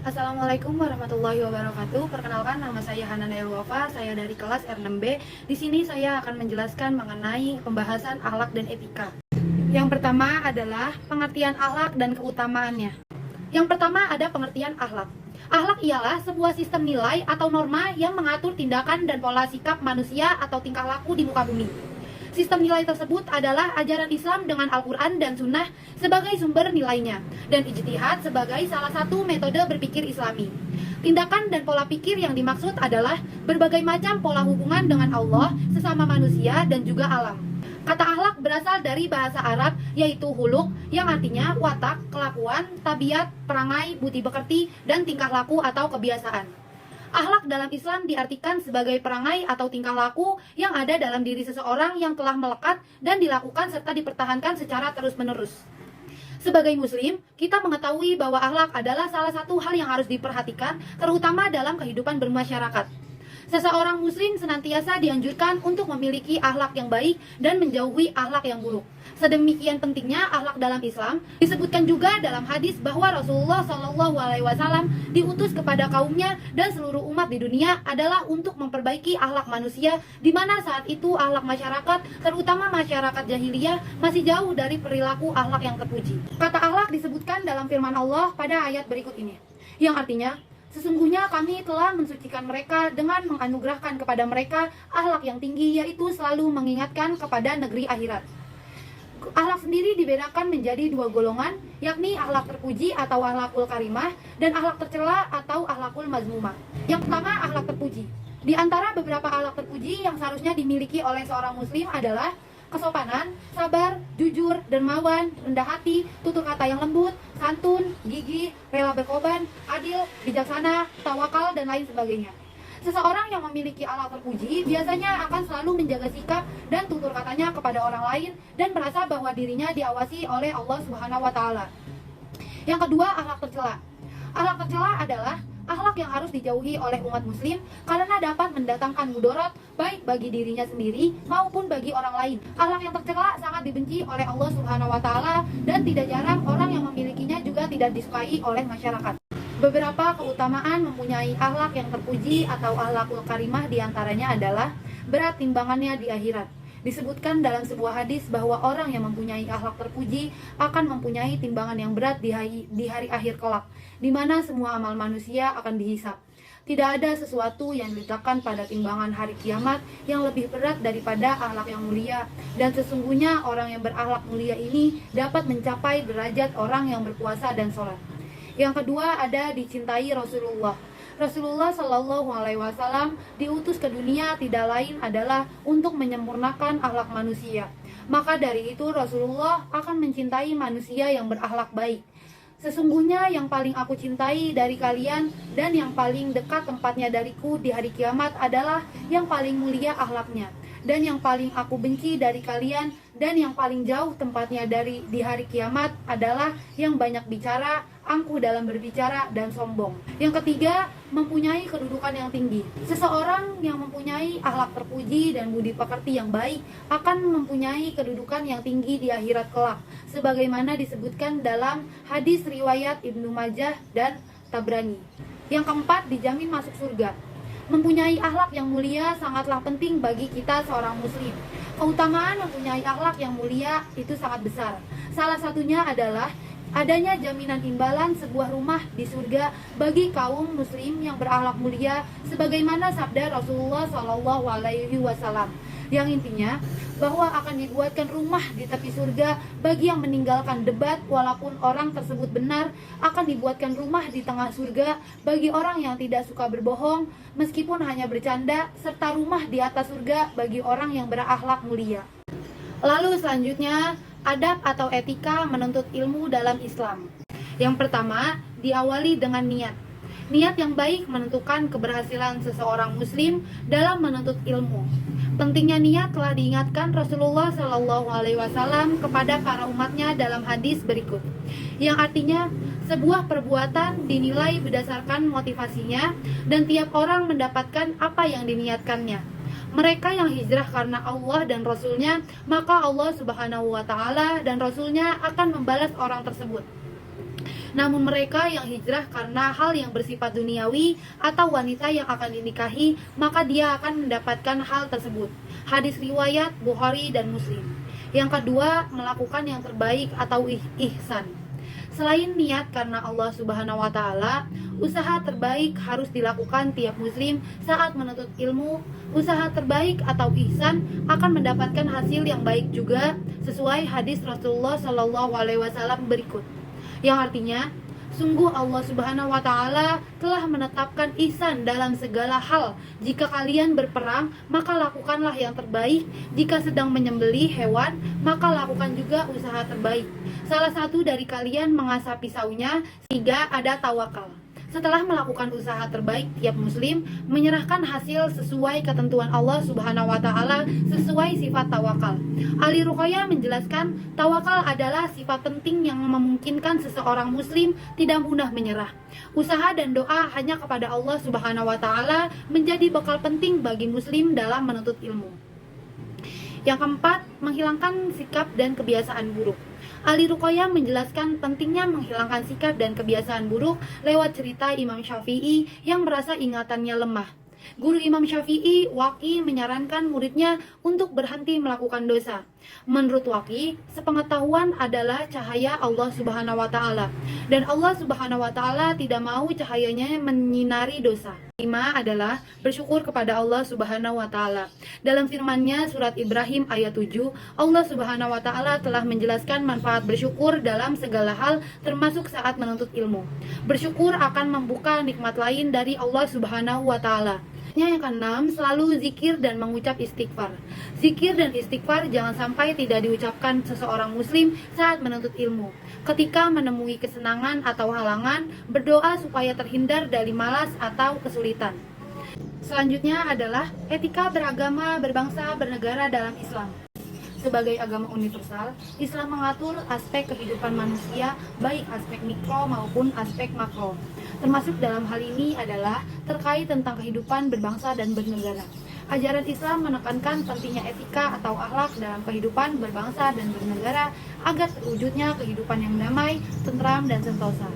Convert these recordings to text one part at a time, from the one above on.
Assalamualaikum warahmatullahi wabarakatuh. Perkenalkan, nama saya Hanan Elwafa, saya dari kelas R6B. Di sini saya akan menjelaskan mengenai pembahasan akhlak dan etika. Yang pertama adalah pengertian akhlak dan keutamaannya. Yang pertama ada pengertian akhlak. Akhlak ialah sebuah sistem nilai atau norma yang mengatur tindakan dan pola sikap manusia atau tingkah laku di muka bumi. Sistem nilai tersebut adalah ajaran Islam dengan Al-Quran dan Sunnah sebagai sumber nilainya, dan ijtihad sebagai salah satu metode berpikir Islami. Tindakan dan pola pikir yang dimaksud adalah berbagai macam pola hubungan dengan Allah, sesama manusia, dan juga alam. Kata akhlak berasal dari bahasa Arab, yaitu huluk, yang artinya watak, kelakuan, tabiat, perangai, budi pekerti, dan tingkah laku atau kebiasaan. Akhlak dalam Islam diartikan sebagai perangai atau tingkah laku yang ada dalam diri seseorang yang telah melekat dan dilakukan serta dipertahankan secara terus-menerus. Sebagai muslim, kita mengetahui bahwa akhlak adalah salah satu hal yang harus diperhatikan, terutama dalam kehidupan bermasyarakat. Seseorang muslim senantiasa dianjurkan untuk memiliki akhlak yang baik dan menjauhi akhlak yang buruk. Sedemikian pentingnya akhlak dalam Islam. Disebutkan juga dalam hadis bahwa Rasulullah SAW diutus kepada kaumnya dan seluruh umat di dunia adalah untuk memperbaiki akhlak manusia, di mana saat itu akhlak masyarakat, terutama masyarakat jahiliyah, masih jauh dari perilaku akhlak yang terpuji. Kata akhlak disebutkan dalam firman Allah pada ayat berikut ini, yang artinya, sesungguhnya kami telah mensucikan mereka dengan menganugerahkan kepada mereka akhlak yang tinggi, yaitu selalu mengingatkan kepada negeri akhirat. Akhlak sendiri dibedakan menjadi dua golongan, yakni akhlak terpuji atau akhlakul karimah dan akhlak tercela atau akhlakul mazmumah. Yang pertama, akhlak terpuji. Di antara beberapa akhlak terpuji yang seharusnya dimiliki oleh seorang muslim adalah kesopanan, sabar, jujur, dermawan, rendah hati, tutur kata yang lembut, santun, gigih, rela berkorban, adil, bijaksana, tawakal, dan lain sebagainya. Seseorang yang memiliki akhlak terpuji biasanya akan selalu menjaga sikap dan tutur katanya kepada orang lain dan merasa bahwa dirinya diawasi oleh Allah Subhanahu wa taala. Yang kedua, akhlak tercela. Akhlak tercela adalah akhlak yang harus dijauhi oleh umat muslim karena dapat mendatangkan mudarat baik bagi dirinya sendiri maupun bagi orang lain. Akhlak yang tercela sangat dibenci oleh Allah Subhanahu wa taala dan tidak jarang orang yang memilikinya juga tidak disukai oleh masyarakat. Beberapa keutamaan mempunyai akhlak yang terpuji atau akhlakul karimah diantaranya adalah berat timbangannya di akhirat. Disebutkan dalam sebuah hadis bahwa orang yang mempunyai akhlak terpuji akan mempunyai timbangan yang berat di hari akhir kelak, di mana semua amal manusia akan dihisap. Tidak ada sesuatu yang diletakkan pada timbangan hari kiamat yang lebih berat daripada akhlak yang mulia, dan sesungguhnya orang yang berakhlak mulia ini dapat mencapai derajat orang yang berpuasa dan sholat. Yang kedua ada dicintai Rasulullah. Rasulullah Shallallahu Alaihi Wasallam diutus ke dunia tidak lain adalah untuk menyempurnakan akhlak manusia. Maka dari itu Rasulullah akan mencintai manusia yang berakhlak baik. Sesungguhnya yang paling aku cintai dari kalian dan yang paling dekat tempatnya dariku di hari kiamat adalah yang paling mulia akhlaknya. Dan yang paling aku benci dari kalian dan yang paling jauh tempatnya di hari kiamat adalah yang banyak bicara, angkuh dalam berbicara, dan sombong. Yang ketiga, mempunyai kedudukan yang tinggi. Seseorang yang mempunyai akhlak terpuji dan budi pekerti yang baik akan mempunyai kedudukan yang tinggi di akhirat kelak, sebagaimana disebutkan dalam hadis riwayat Ibnu Majah dan Tabrani. Yang keempat, dijamin masuk surga. Mempunyai akhlak yang mulia sangatlah penting bagi kita seorang muslim. Keutamaan mempunyai akhlak yang mulia itu sangat besar. Salah satunya adalah adanya jaminan imbalan sebuah rumah di surga bagi kaum muslim yang berakhlak mulia, sebagaimana sabda Rasulullah Shallallahu Alaihi Wasallam, yang intinya bahwa akan dibuatkan rumah di tepi surga bagi yang meninggalkan debat walaupun orang tersebut benar, akan dibuatkan rumah di tengah surga bagi orang yang tidak suka berbohong meskipun hanya bercanda, serta rumah di atas surga bagi orang yang berakhlak mulia. Lalu selanjutnya, adab atau etika menuntut ilmu dalam Islam. Yang pertama, diawali dengan niat. Niat yang baik menentukan keberhasilan seseorang muslim dalam menuntut ilmu. Pentingnya niat telah diingatkan Rasulullah Shallallahu Alaihi Wasallam kepada para umatnya dalam hadis berikut, yang artinya sebuah perbuatan dinilai berdasarkan motivasinya dan tiap orang mendapatkan apa yang diniatkannya. Mereka yang hijrah karena Allah dan Rasulnya, maka Allah Subhanahu wa Ta'ala dan Rasulnya akan membalas orang tersebut. Namun mereka yang hijrah karena hal yang bersifat duniawi atau wanita yang akan dinikahi, maka dia akan mendapatkan hal tersebut. Hadis riwayat Bukhari dan Muslim. Yang kedua, melakukan yang terbaik atau ihsan. Selain niat karena Allah Subhanahu wa taala, usaha terbaik harus dilakukan tiap muslim saat menuntut ilmu. Usaha terbaik atau ihsan akan mendapatkan hasil yang baik juga sesuai hadis Rasulullah Shallallahu alaihi wasallam berikut. Yang artinya, sungguh Allah Subhanahu wa taala telah menetapkan ihsan dalam segala hal. Jika kalian berperang, maka lakukanlah yang terbaik. Jika sedang menyembelih hewan, maka lakukan juga usaha terbaik. Salah satu dari kalian mengasah pisaunya sehingga ada tawakal. Setelah melakukan usaha terbaik, tiap muslim menyerahkan hasil sesuai ketentuan Allah Subhanahu wa taala sesuai sifat tawakal. Ali Ruqayyah menjelaskan, tawakal adalah sifat penting yang memungkinkan seseorang muslim tidak mudah menyerah. Usaha dan doa hanya kepada Allah Subhanahu wa taala menjadi bekal penting bagi muslim dalam menuntut ilmu. Yang keempat, menghilangkan sikap dan kebiasaan buruk. Ali Ruqayyah menjelaskan pentingnya menghilangkan sikap dan kebiasaan buruk lewat cerita Imam Syafi'i yang merasa ingatannya lemah. Guru Imam Syafi'i, Waqi, menyarankan muridnya untuk berhenti melakukan dosa. Menurut Waqi, sepengetahuan adalah cahaya Allah Subhanahu wa taala, dan Allah Subhanahu wa taala tidak mau cahayanya menyinari dosa. 5 adalah bersyukur kepada Allah Subhanahu wa taala. Dalam firman-Nya surat Ibrahim ayat 7, Allah Subhanahu wa taala telah menjelaskan manfaat bersyukur dalam segala hal termasuk saat menuntut ilmu. Bersyukur akan membuka nikmat lain dari Allah Subhanahu wa taala. Yang keenam, selalu zikir dan mengucap istighfar. Zikir dan istighfar jangan sampai tidak diucapkan seseorang muslim saat menuntut ilmu. Ketika menemui kesenangan atau halangan, berdoa supaya terhindar dari malas atau kesulitan. Selanjutnya adalah etika beragama, berbangsa, bernegara dalam Islam. Sebagai agama universal, Islam mengatur aspek kehidupan manusia, baik aspek mikro maupun aspek makro. Termasuk dalam hal ini adalah terkait tentang kehidupan berbangsa dan bernegara. Ajaran Islam menekankan pentingnya etika atau akhlak dalam kehidupan berbangsa dan bernegara agar terwujudnya kehidupan yang damai, tentram, dan sentosa.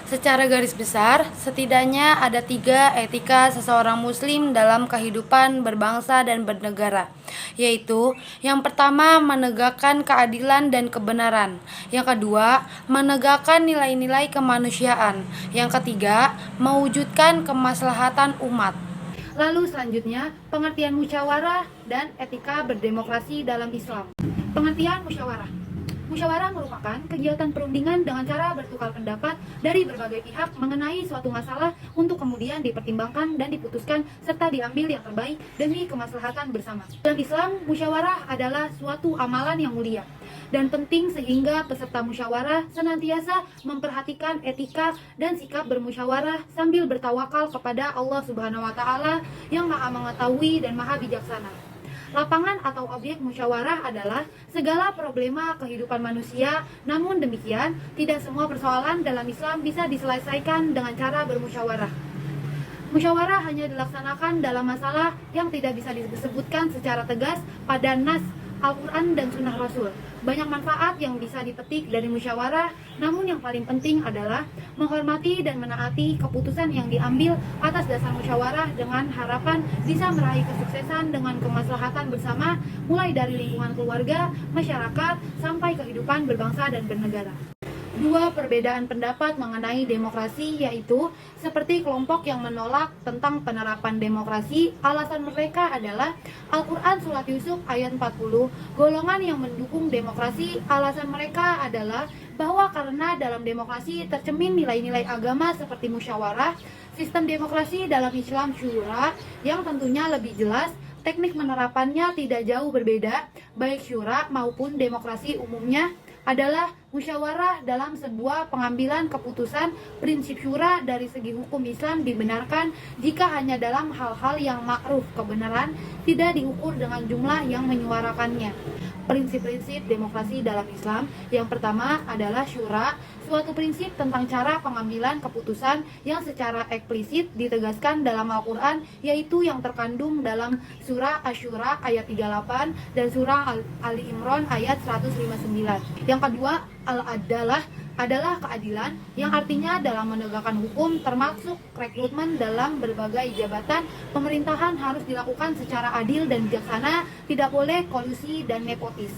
Secara garis besar, setidaknya ada 3 etika seseorang muslim dalam kehidupan berbangsa dan bernegara, yaitu yang pertama, menegakkan keadilan dan kebenaran. Yang kedua, menegakkan nilai-nilai kemanusiaan. Yang ketiga, mewujudkan kemaslahatan umat. Lalu selanjutnya, pengertian musyawarah dan etika berdemokrasi dalam Islam. Pengertian musyawarah. Musyawarah merupakan kegiatan perundingan dengan cara bertukar pendapat dari berbagai pihak mengenai suatu masalah untuk kemudian dipertimbangkan dan diputuskan serta diambil yang terbaik demi kemaslahatan bersama. Dalam Islam, musyawarah adalah suatu amalan yang mulia dan penting sehingga peserta musyawarah senantiasa memperhatikan etika dan sikap bermusyawarah sambil bertawakal kepada Allah Subhanahu wa taala yang Maha mengetahui dan Maha bijaksana. Lapangan atau objek musyawarah adalah segala problema kehidupan manusia. Namun demikian, tidak semua persoalan dalam Islam bisa diselesaikan dengan cara bermusyawarah. Musyawarah hanya dilaksanakan dalam masalah yang tidak bisa disebutkan secara tegas pada nas Al-Quran dan Sunnah Rasul. Banyak manfaat yang bisa dipetik dari musyawarah, namun yang paling penting adalah menghormati dan menaati keputusan yang diambil atas dasar musyawarah dengan harapan bisa meraih kesuksesan dengan kemaslahatan bersama, mulai dari lingkungan keluarga, masyarakat, sampai kehidupan berbangsa dan bernegara. 2 perbedaan pendapat mengenai demokrasi, yaitu seperti kelompok yang menolak tentang penerapan demokrasi, alasan mereka adalah Al-Quran Surat Yusuf ayat 40. Golongan yang mendukung demokrasi, alasan mereka adalah bahwa karena dalam demokrasi tercermin nilai-nilai agama seperti musyawarah, sistem demokrasi dalam Islam syura yang tentunya lebih jelas. Teknik penerapannya tidak jauh berbeda, baik syura maupun demokrasi umumnya adalah musyawarah dalam sebuah pengambilan keputusan. Prinsip syura dari segi hukum Islam dibenarkan jika hanya dalam hal-hal yang ma'ruf kebenaran, tidak diukur dengan jumlah yang menyuarakannya. Prinsip-prinsip demokrasi dalam Islam yang pertama adalah syura, suatu prinsip tentang cara pengambilan keputusan yang secara eksplisit ditegaskan dalam Al-Quran, yaitu yang terkandung dalam surah Asy-Syura ayat 38 dan surah Ali Imran ayat 159. Yang kedua, al-adalah, adalah keadilan, yang artinya dalam menegakkan hukum termasuk rekrutmen dalam berbagai jabatan pemerintahan harus dilakukan secara adil dan bijaksana, tidak boleh kolusi dan nepotis.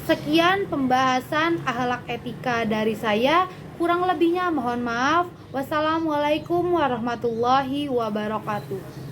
Sekian pembahasan akhlak etika dari saya, kurang lebihnya mohon maaf. Wassalamualaikum warahmatullahi wabarakatuh.